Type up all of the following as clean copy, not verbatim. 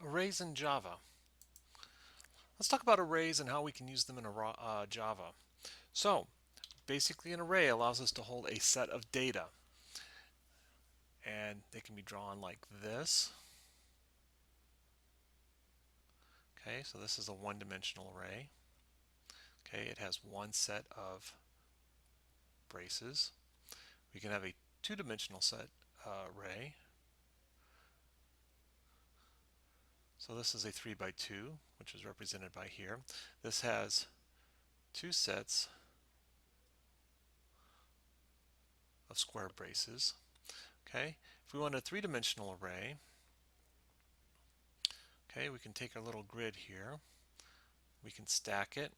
Arrays in Java. Let's talk about arrays and how we can use them in Java. So, basically an array allows us to hold a set of data, and they can be drawn like this. Okay, so this is a one-dimensional array. Okay, it has one set of braces. We can have a two-dimensional set array. So this is a 3 by 2, which is represented by here. This has two sets of square braces. Okay, if we want a three-dimensional array, okay, we can take our little grid here. We can stack it.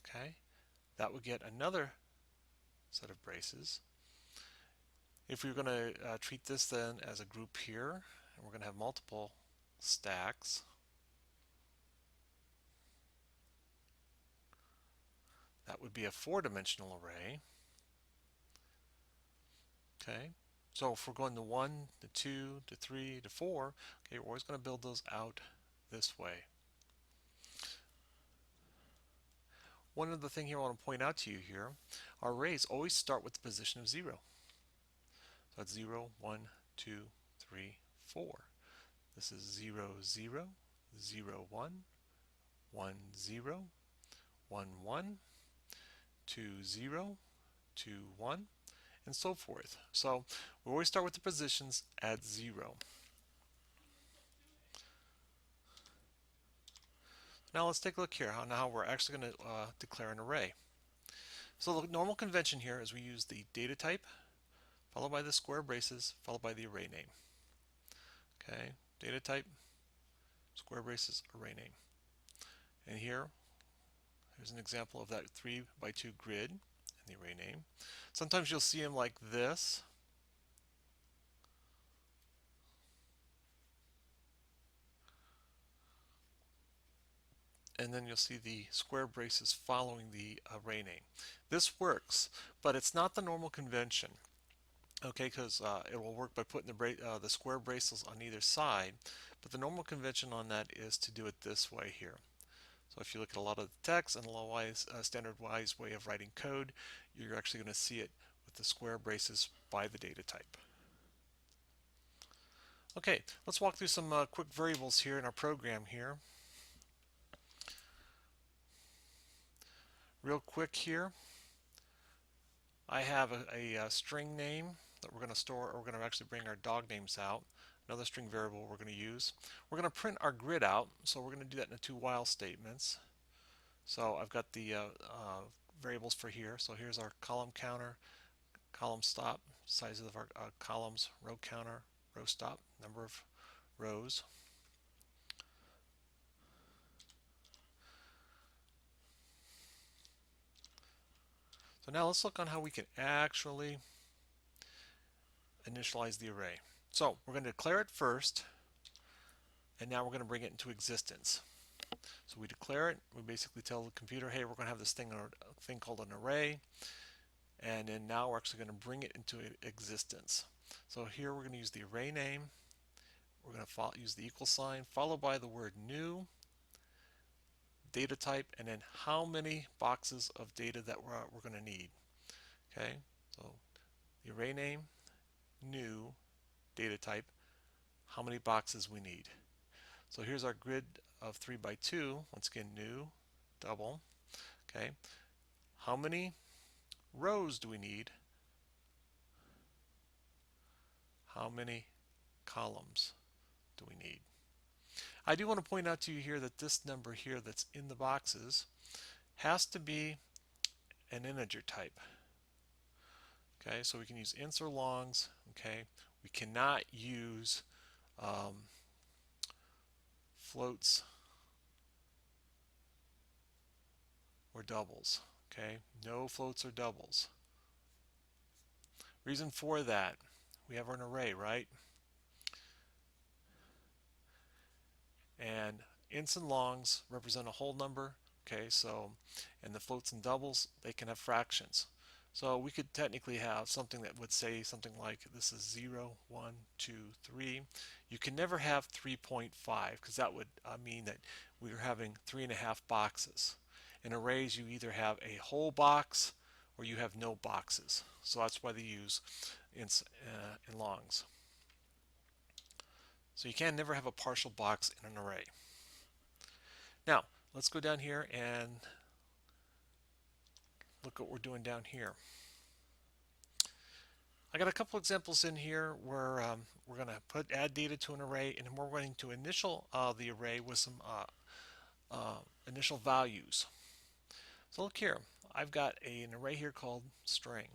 Okay, that would get another set of braces. If we're going to treat this then as a group here, and we're going to have multiple stacks, that would be a four-dimensional array. Okay, so if we're going to 1, to 2, to 3, to 4, okay, we're always going to build those out this way. One other thing here I want to point out to you here, our arrays always start with the position of 0. So that's 0, 1, 2, 3, 4. This is 0, 0, 0, 1, 1, 0, 1, 1, 2, 0, 2, 1, and so forth. So we always start with the positions at 0. Now let's take a look here how we're actually going to declare an array. So the normal convention here is we use the data type, followed by the square braces, followed by the array name. Okay, data type, square braces, array name. And here's an example of that 3 by 2 grid and the array name. Sometimes you'll see them like this. And then you'll see the square braces following the array name. This works, but it's not the normal convention. Okay, because it will work by putting the square braces on either side, but the normal convention on that is to do it this way here. So if you look at a lot of the text and a standardized way of writing code, you're actually going to see it with the square braces by the data type. Okay, let's walk through some quick variables here in our program here. Real quick here, I have a string name that we're going to store, or we're going to actually bring our dog names out. Another string variable we're going to use. We're going to print our grid out, so we're going to do that in the two while statements. So I've got the variables for here. So here's our column counter, column stop, size of our columns, row counter, row stop, number of rows. So now let's look on how we can actually initialize the array. So we're going to declare it first, and now we're going to bring it into existence. So we declare it, we basically tell the computer, hey, we're going to have this thing called an array, and then now we're actually going to bring it into existence. So here we're going to use the array name, we're going to use the equal sign, followed by the word new, data type, and then how many boxes of data that we're going to need. Okay, so the array name, new, data type, how many boxes we need. So here's our grid of 3 by 2, once again new, double. Okay, how many rows do we need? How many columns do we need? I do want to point out to you here that this number here that's in the boxes has to be an integer type. Okay, so we can use ints or longs. Okay, we cannot use floats or doubles. Okay, no floats or doubles. Reason for that, we have an array, right? And ints and longs represent a whole number. Okay, so, and the floats and doubles, they can have fractions. So we could technically have something that would say something like this is 0, 1, 2, 3. You can never have 3.5 because that would mean that we're having 3.5 boxes. In arrays, you either have a whole box or you have no boxes. So that's why they use in longs. So you can never have a partial box in an array. Now, let's go down here and look what we're doing down here. I got a couple examples in here where we're going to add data to an array, and we're going to initial the array with some initial values. So look here, I've got an array here called string.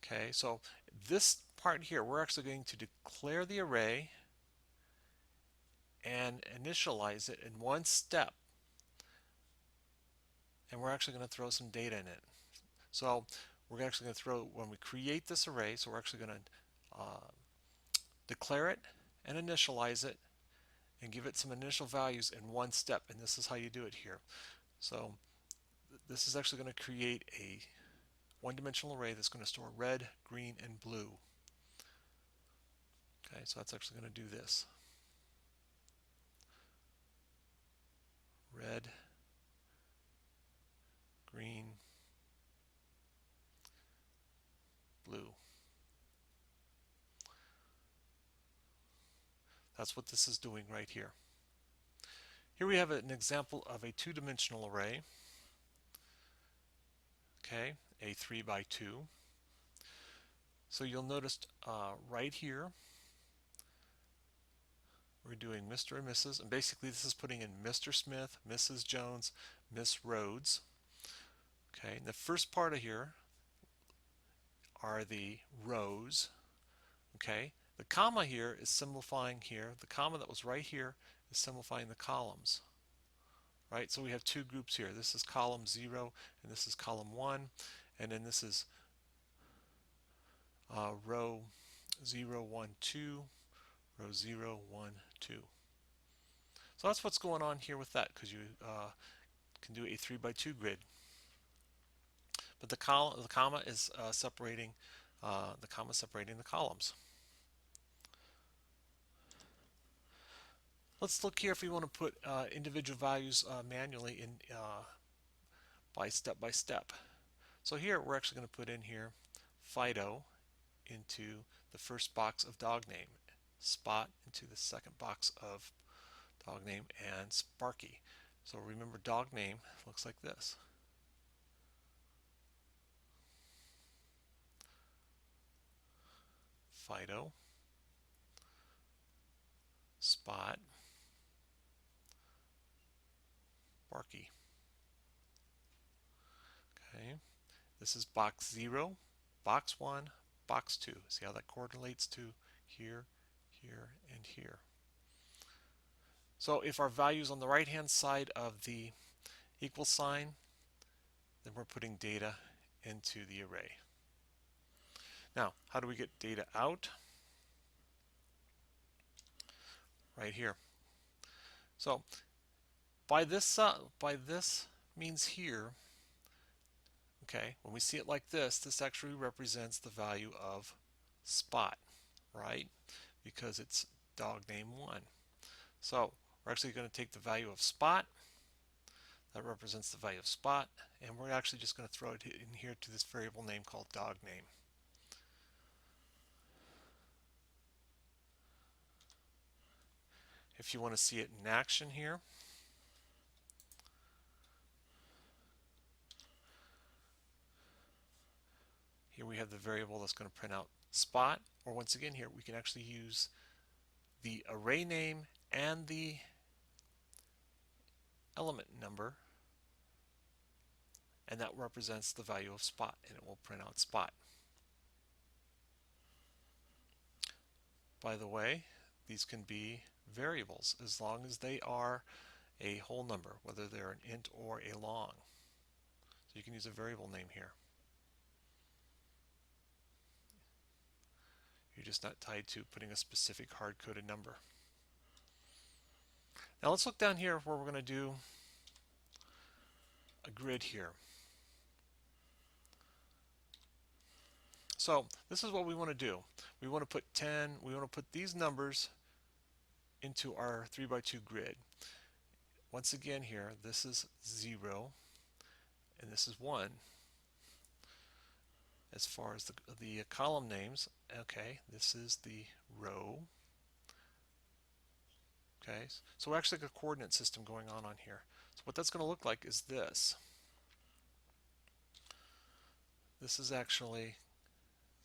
Okay, so this part here, we're actually going to declare the array and initialize it in one step, and we're actually going to throw some data in it. So we're actually going to throw, when we create this array, so we're actually going to declare it and initialize it and give it some initial values in one step, and this is how you do it here. So this is actually going to create a one-dimensional array that's going to store red, green, and blue. Okay, so that's actually going to do this. Red, green, blue. That's what this is doing right here. Here we have an example of a two-dimensional array. Okay, a 3 by 2. So you'll notice right here we're doing Mr. and Mrs. and basically this is putting in Mr. Smith, Mrs. Jones, Miss Rhodes. Okay, and the first part of here are the rows. Okay, the comma here is simplifying here. The comma that was right here is simplifying the columns. Right, so we have two groups here. This is column 0 and this is column 1, and then this is row 0, 1, 2, row 0, 1, 2. So that's what's going on here with that, because you can do a 3 by 2 grid. But the comma is separating the columns. Let's look here if we want to put individual values manually in by step. So here we're actually going to put in here Fido into the first box of dog name, Spot into the second box of dog name, and Sparky. So remember, dog name looks like this. Fido, Spot, Sparky. Okay, this is box 0, box 1, box 2. See how that correlates to here, here, and here. So if our value is on the right hand side of the equal sign, then we're putting data into the array. Now, how do we get data out? Right here. So by this means here, okay, when we see it like this actually represents the value of Spot, right? Because it's dog name 1. So we're actually going to take the value of Spot, that represents the value of Spot, and we're actually just going to throw it in here to this variable name called dog name. If you want to see it in action here, here we have the variable that's going to print out Spot, or once again here we can actually use the array name and the element number, and that represents the value of Spot, and it will print out Spot. By the way, these can be variables as long as they are a whole number, whether they're an int or a long. So you can use a variable name here. You're just not tied to putting a specific hard-coded number. Now let's look down here where we're going to do a grid here. So this is what we want to do. We want to put 10, we want to put these numbers into our 3 by 2 grid. Once again here, this is 0 and this is 1 as far as the column names. Okay, this is the row. Okay, so we're actually got a coordinate system going on here. So what that's going to look like is this. This is actually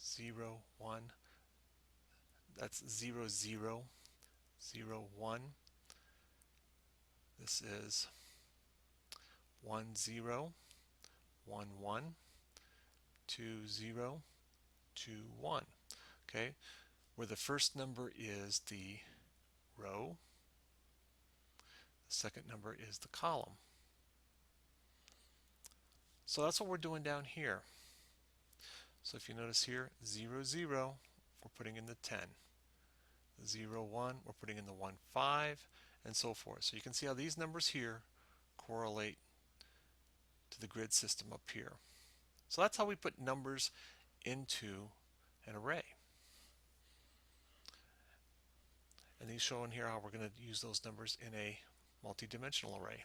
0, 1. That's 0, 0, 0, 1. This is 1, 0, 1, 1, 2, 0, 2, 1. Okay, where the first number is the row, the second number is the column. So that's what we're doing down here. So if you notice here, 0, 0, we're putting in the 10. 0, 1, we're putting in the 1, 5, and so forth. So you can see how these numbers here correlate to the grid system up here. So that's how we put numbers into an array. And these show in here how we're going to use those numbers in a multi-dimensional array.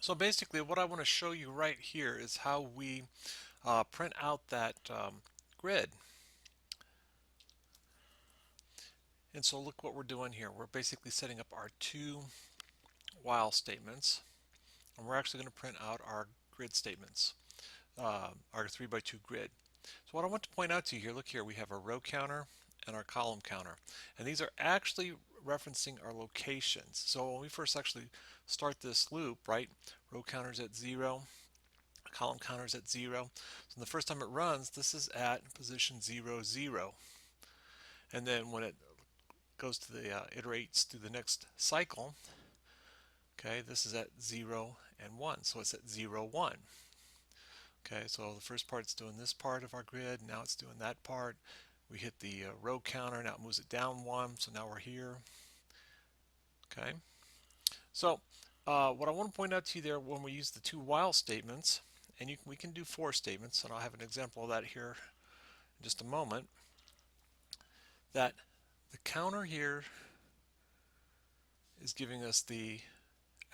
So basically what I want to show you right here is how we print out that grid. And so look what we're doing here. We're basically setting up our two while statements, and we're actually going to print out our grid statements, our 3 by 2 grid. So what I want to point out to you here, look here, we have our row counter and our column counter, and these are actually referencing our locations. So when we first actually start this loop, right, row counter's at 0, column counter's at 0. So the first time it runs, this is at position 0, 0. And then when it goes to the iterates through the next cycle, okay, this is at 0 and 1, so it's at 0, 1. Okay, so the first part's doing this part of our grid, now it's doing that part. We hit the row counter, now it moves it down 1, so now we're here. Okay, so what I want to point out to you there, when we use the two while statements, and we can do for statements, and I'll have an example of that here in just a moment, that the counter here is giving us the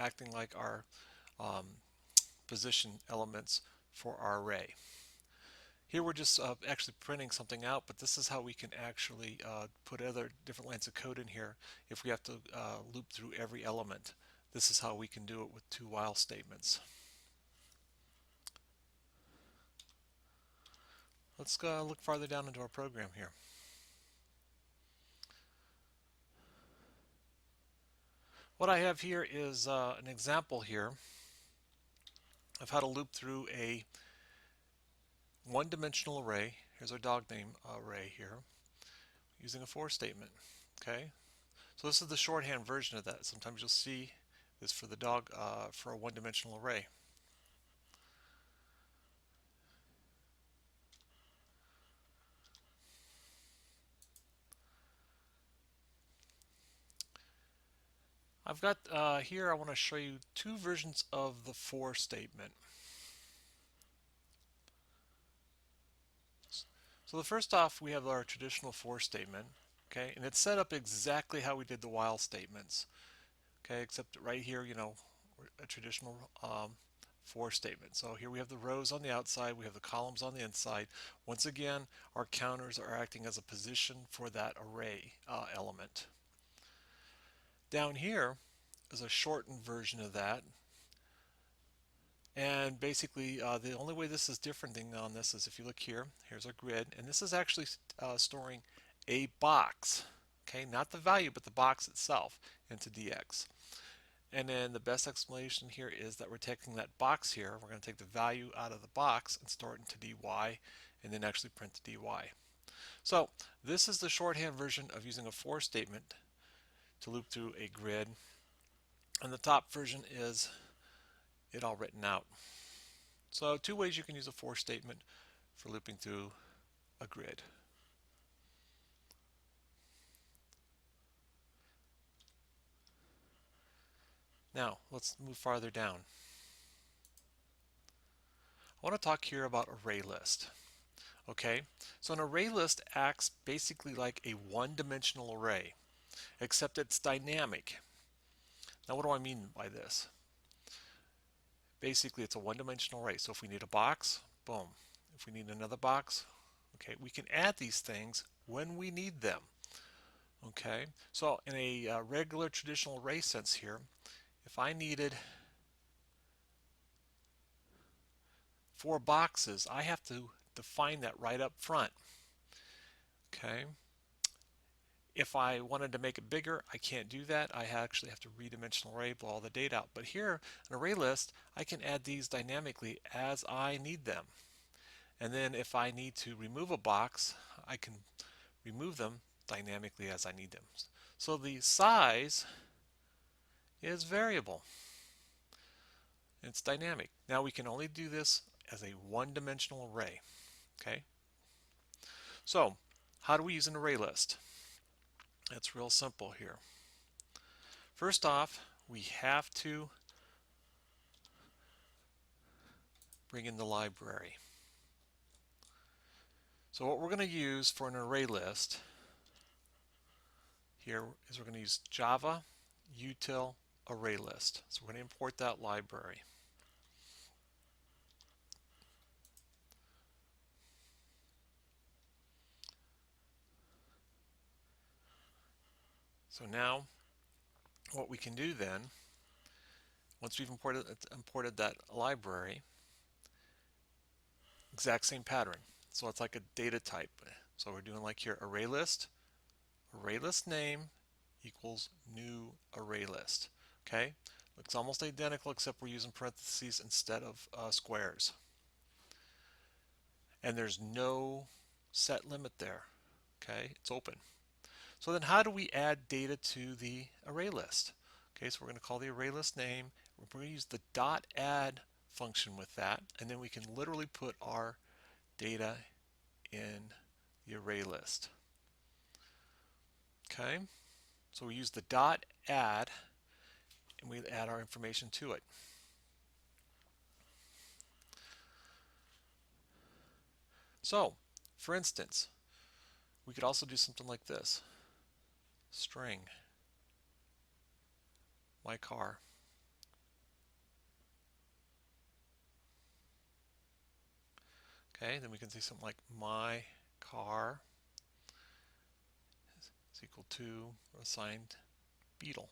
acting like our position elements for our array. Here we're just actually printing something out, but this is how we can actually put other different lines of code in here if we have to loop through every element. This is how we can do it with two while statements. Let's look farther down into our program here. What I have here is an example here of how to loop through a one-dimensional array. Here's our dog name array here using a for statement. Okay, so this is the shorthand version of that. Sometimes you'll see this for the dog for a one-dimensional array. I've got here, I want to show you two versions of the for statement. So the first off, we have our traditional for statement, okay, and it's set up exactly how we did the while statements, okay, except right here, you know, a traditional for statement. So here we have the rows on the outside, we have the columns on the inside. Once again, our counters are acting as a position for that array element. Down here is a shortened version of that, and basically the only way this is different than on this is if you look here, here's our grid, and this is actually storing a box, okay, not the value but the box itself into dx. And then the best explanation here is that we're taking that box here, we're going to take the value out of the box and store it into dy, and then actually print the dy. So this is the shorthand version of using a for statement to loop through a grid, and the top version is it all written out. So two ways you can use a for statement for looping through a grid. Now let's move farther down. I want to talk here about array list. Okay, so an array list acts basically like a one-dimensional array, except it's dynamic. Now, what do I mean by this? Basically, it's a one-dimensional array. So if we need a box, boom. If we need another box, okay, we can add these things when we need them. Okay, so in a regular traditional array sense here, if I needed 4 boxes, I have to define that right up front. Okay, if I wanted to make it bigger, I can't do that. I actually have to redimensional array, blow all the data out. But here, an array list, I can add these dynamically as I need them. And then if I need to remove a box, I can remove them dynamically as I need them. So the size is variable. It's dynamic. Now we can only do this as a one-dimensional array. Okay. So how do we use an array list? It's real simple here. First off, we have to bring in the library. So what we're going to use for an array list here is we're going to use Java util array list. So we're going to import that library. So now what we can do then, once we've imported that library, exact same pattern. So it's like a data type. So we're doing like here, array list name equals new array list. Okay, looks almost identical except we're using parentheses instead of squares. And there's no set limit there. Okay, it's open. So then how do we add data to the array list? Okay, so we're going to call the array list name. We're going to use the .add function with that, and then we can literally put our data in the array list. Okay, so we use the .add and we add our information to it. So, for instance, we could also do something like this. String my car. Okay, then we can say something like my car is equal to assigned Beetle.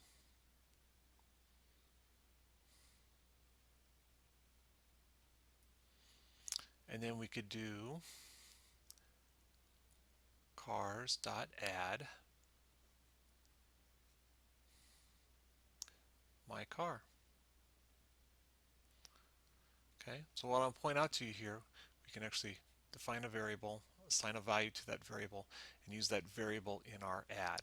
And then we could do cars.add my car. Okay, so what I'll point out to you here, we can actually define a variable, assign a value to that variable, and use that variable in our add.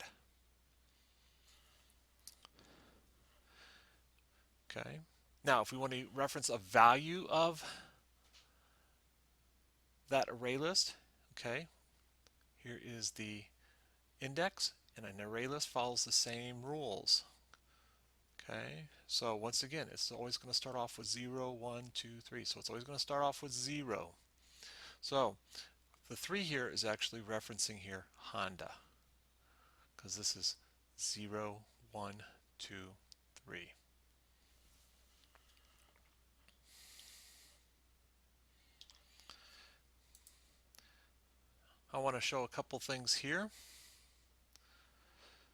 Okay, now if we want to reference a value of that array list, okay, here is the index, and an array list follows the same rules. Okay, so once again, it's always going to start off with 0, 1, 2, 3. So it's always going to start off with 0. So the 3 here is actually referencing here Honda, because this is 0, 1, 2, 3. I want to show a couple things here.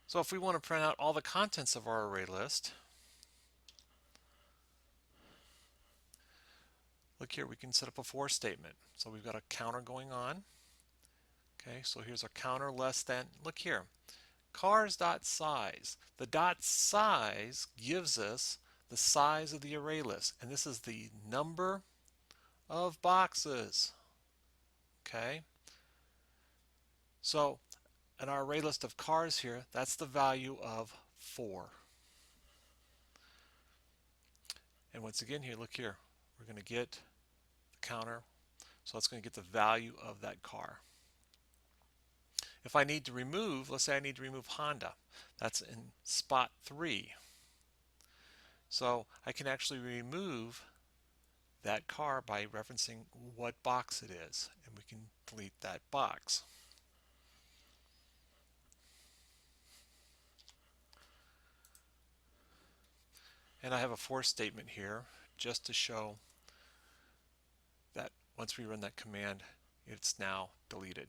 So if we want to print out all the contents of our array list, look here, we can set up a for statement. So we've got a counter going on. Okay, so here's our counter less than, look here, cars.size. The dot size gives us the size of the array list, and this is the number of boxes. Okay, so in our array list of cars here, that's the value of 4. And once again here, look here, we're going to get the counter, so it's going to get the value of that car. If I need to remove, let's say I need to remove Honda, that's in spot 3. So I can actually remove that car by referencing what box it is, and we can delete that box. And I have a for statement here just to show that once we run that command, it's now deleted.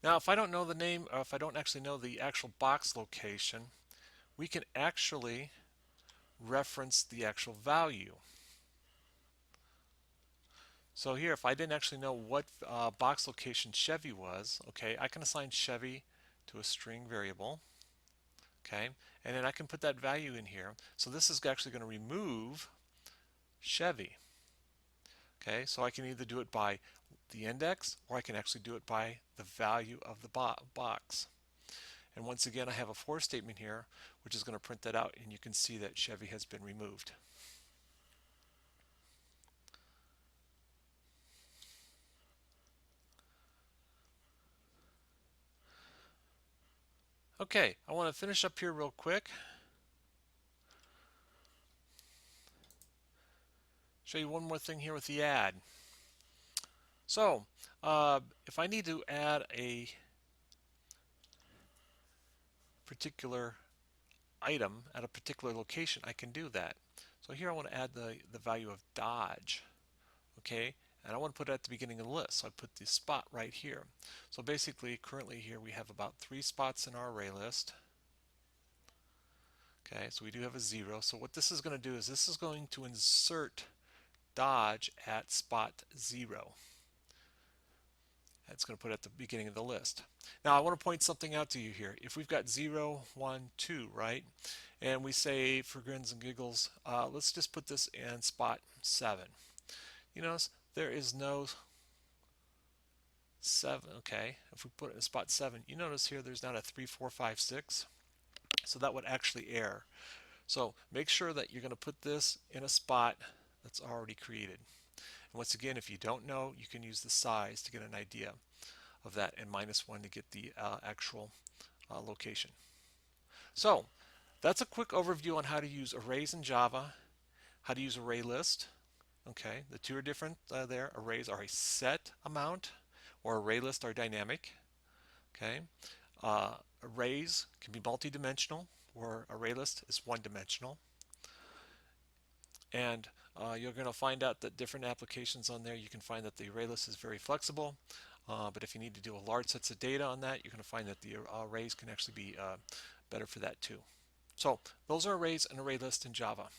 Now, if I don't know the name, or if I don't actually know the actual box location, we can actually reference the actual value. So here, if I didn't actually know what box location Chevy was, okay, I can assign Chevy to a string variable, okay, and then I can put that value in here. So this is actually going to remove Chevy, okay, so I can either do it by the index or I can actually do it by the value of the box. And once again, I have a for statement here, which is going to print that out, and you can see that Chevy has been removed. Okay, I want to finish up here real quick. Show you one more thing here with the add. So, if I need to add a particular item at a particular location, I can do that. So here I want to add the value of Dodge, okay? And I want to put it at the beginning of the list, so I put the spot right here. So basically, currently here we have about 3 spots in our array list. Okay, so we do have a 0. So what this is going to do is this is going to insert Dodge at spot 0. That's going to put it at the beginning of the list. Now I want to point something out to you here. If we've got 0, 1, 2, right? And we say for grins and giggles, let's just put this in spot 7. You notice there is no 7, okay? If we put it in spot 7, you notice here there's not a 3, 4, 5, 6. So that would actually error. So make sure that you're going to put this in a spot that's already created. And once again, if you don't know, you can use the size to get an idea of that, and -1 to get the actual location. So that's a quick overview on how to use arrays in Java, how to use ArrayList. Okay, the two are different there. Arrays are a set amount, or ArrayList are dynamic. Okay, arrays can be multidimensional, or ArrayList is one-dimensional. And you're going to find out that different applications on there, you can find that the ArrayList is very flexible. But if you need to do a large sets of data on that, you're going to find that the arrays can actually be better for that too. So those are arrays and ArrayList in Java.